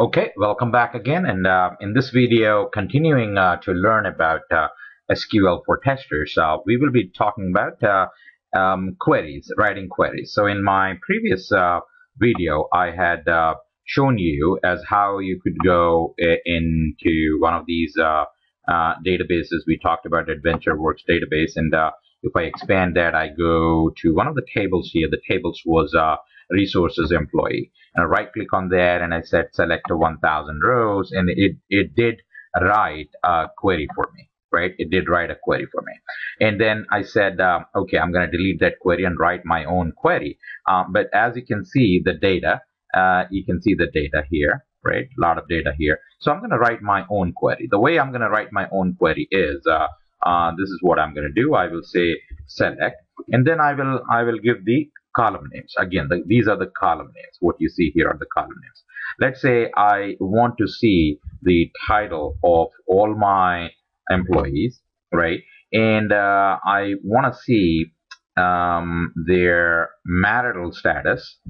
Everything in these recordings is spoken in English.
Okay, welcome back again. And in this video, continuing to learn about SQL for testers, we will be talking about queries, writing queries. So in my previous video, I had shown you as how you could go into one of these databases. We talked about AdventureWorks database, and if I expand that, I go to one of the tables here. The tables was resources employee. And I right click on that and I said select 1000 rows, and it did write a query for me, right? It did write a query for me. And then I said, okay, I'm going to delete that query and write my own query. But as you can see, the data, you can see the data here, right? A lot of data here. So I'm going to write my own query. The way I'm going to write my own query is, this is what I'm going to do. I will say select, and then I will give the column names. Again, these are the column names. What you see here are the column names. Let's say I want to see the title of all my employees, right? And I want to see their marital status,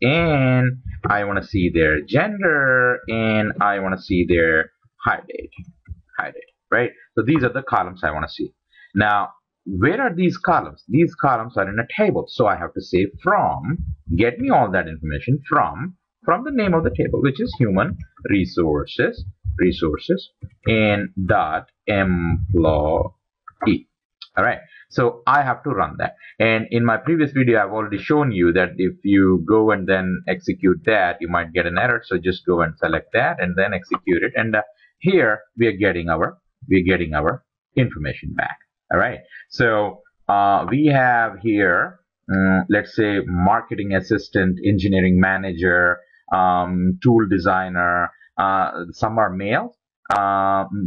and I want to see their gender, and I want to see their hire date, right? So these are the columns I want to see. Now, where are these columns? These columns are in a table. So I have to say from, get me all that information from the name of the table, which is human resources, and dot employee. All right. So I have to run that. And in my previous video, I've already shown you that if you go and then execute that, you might get an error. So just go and select that and then execute it. And here we are getting our information back. All right. So we have here, let's say, marketing assistant, engineering manager, tool designer. Some are males.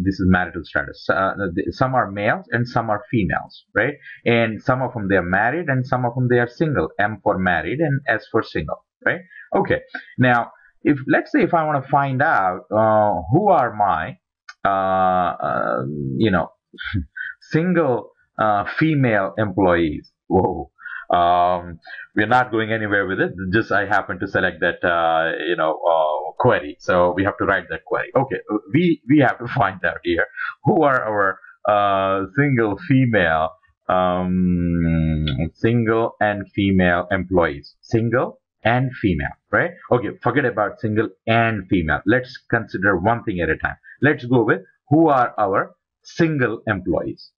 This is marital status. Some are males and some are females, right? And some of them they are married and some of them they are single. M for married and S for single, right? Okay. Now, let's say if I want to find out who are my, single female employees. Whoa. We're not going anywhere with it. Just I happen to select that query, so we have to write that query. Okay, we have to find out here who are our single and female employees. Single and female, right? Okay, forget about single and female. Let's consider one thing at a time. Let's go with who are our single employees.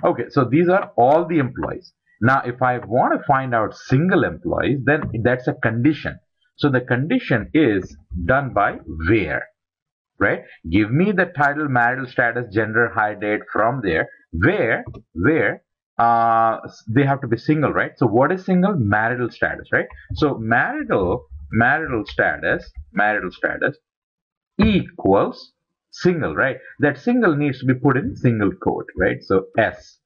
Okay, so these are all the employees. Now, if I want to find out single employees, then that's a condition. So the condition is done by where, right? Give me the title, marital status, gender, hire date from there. Where they have to be single, right? So what is single? Marital status, right? So marital status equals single, right? That single needs to be put in single quote, right? So S,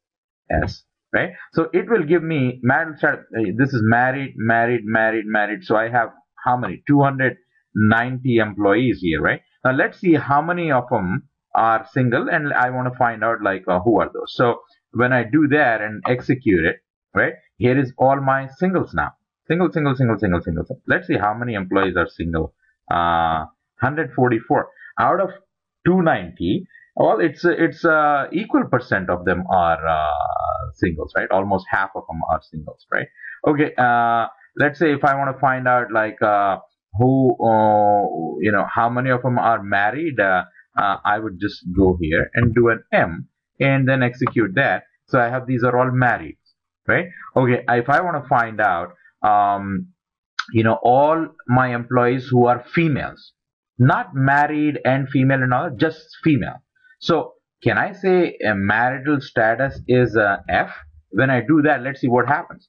right? So it will give me marital status. This is married. So I have how many? 290 employees here, right? Now let's see how many of them are single, and I want to find out like who are those. So when I do that and execute it, right? Here is all my singles now. Single. Let's see how many employees are single. 144 out of 290. Well, it's equal percent of them are singles, right? Almost half of them are singles, right? Okay. Let's say if I want to find out like who, how many of them are married, I would just go here and do an M and then execute that. So I have these are all married, right? Okay. If I want to find out, all my employees who are females, not married and female and all, just female. So can I say a marital status is F? When I do that, let's see what happens,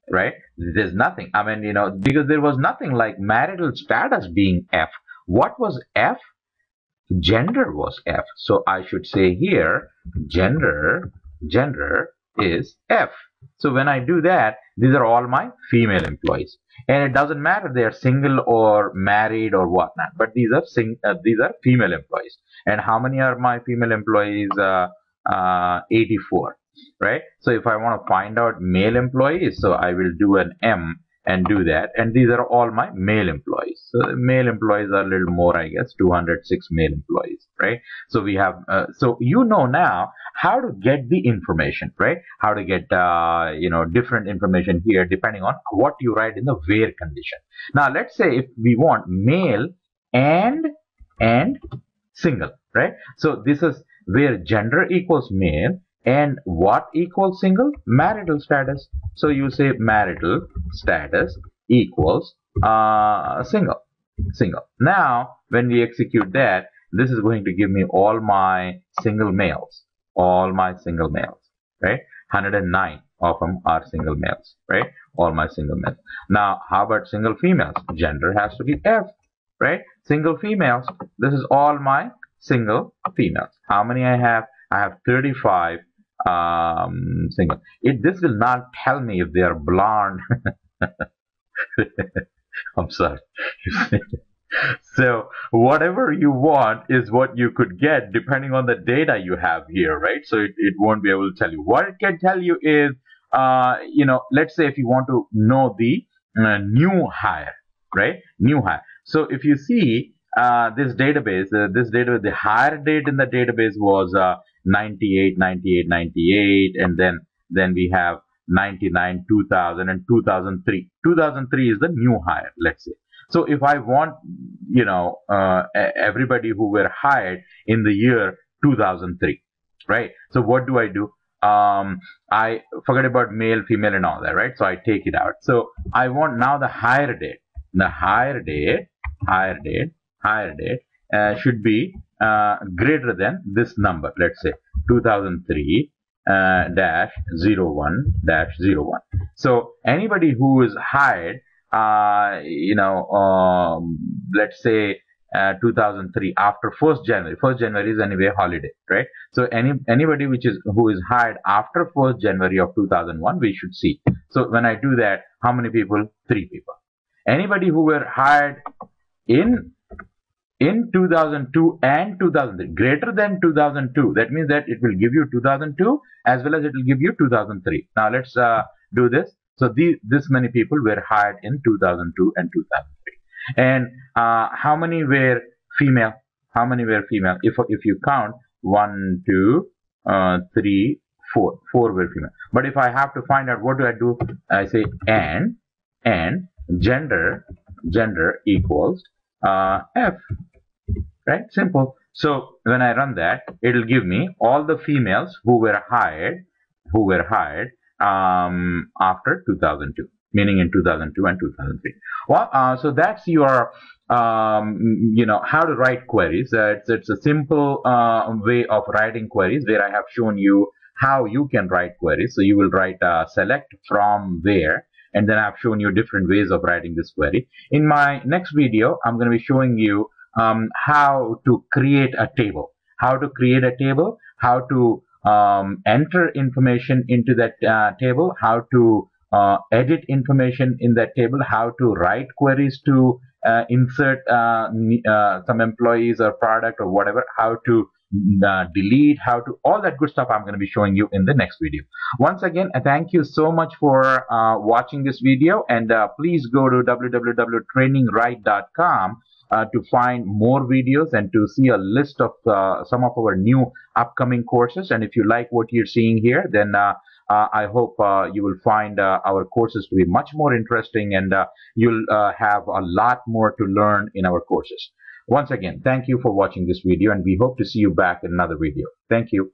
right? There's nothing. I mean, because there was nothing like marital status being F. What was F? Gender was F. So I should say here, gender is F. So when I do that, these are all my female employees, and it doesn't matter they are single or married or whatnot. But these are female employees. And how many are my female employees? 84, right? So if I want to find out male employees, so I will do an M and do that. And these are all my male employees. So male employees are a little more, I guess, 206 male employees, right? So we have, so you know now how to get the information, right? How to get, different information here depending on what you write in the where condition. Now let's say if we want male and single, right? So this is where gender equals male and what equals single? Marital status. So you say marital status equals single. Now when we execute that, this is going to give me all my single males, right? 109 of them are single males, right? All my single males. Now how about single females? Gender has to be F, right? Single females, this is all my single females. How many I have? I have 35 single. This will not tell me if they are blonde. I'm sorry. So whatever you want is what you could get depending on the data you have here, right? So it won't be able to tell you. What it can tell you is, let's say if you want to know the new hire, right? New hire. So if you see this database, the hire date in the database was 98, 98, 98, and then we have 99, 2000, and 2003. 2003 is the new hire, let's say. So if I want, everybody who were hired in the year 2003, right? So what do? I forget about male, female, and all that, right? So I take it out. So I want now the hire date. The hire date should be greater than this number. Let's say 2003 dash 01 dash 01. So anybody who is hired, let's say 2003 after 1st January. 1st January is anyway holiday, right? So anybody who is hired after 1st January of 2001, we should see. So when I do that, how many people? 3 people. Anybody who were hired in 2002 and 2003, greater than 2002, that means that it will give you 2002 as well as it will give you 2003. Now let's do this. So this many people were hired in 2002 and 2003. And how many were female? How many were female? If you count 1, 2, 3, 4, 4 were female. But if I have to find out, what do? I say and gender equals F, right? Simple. So when I run that, it will give me all the females who were hired after 2002, meaning in 2002 and 2003. Well, so that's your how to write queries. It's a simple way of writing queries where I have shown you how you can write queries. So you will write select from where, and then I've shown you different ways of writing this query. In my next video, I'm going to be showing you how to create a table, how to enter information into that table, how to edit information in that table, how to write queries to insert some employees or product or whatever, how to delete, all that good stuff I'm going to be showing you in the next video. Once again, thank you so much for watching this video, and please go to www.trainingright.com to find more videos and to see a list of some of our new upcoming courses. And if you like what you're seeing here, then I hope you will find our courses to be much more interesting, and you'll have a lot more to learn in our courses. Once again, thank you for watching this video, and we hope to see you back in another video. Thank you.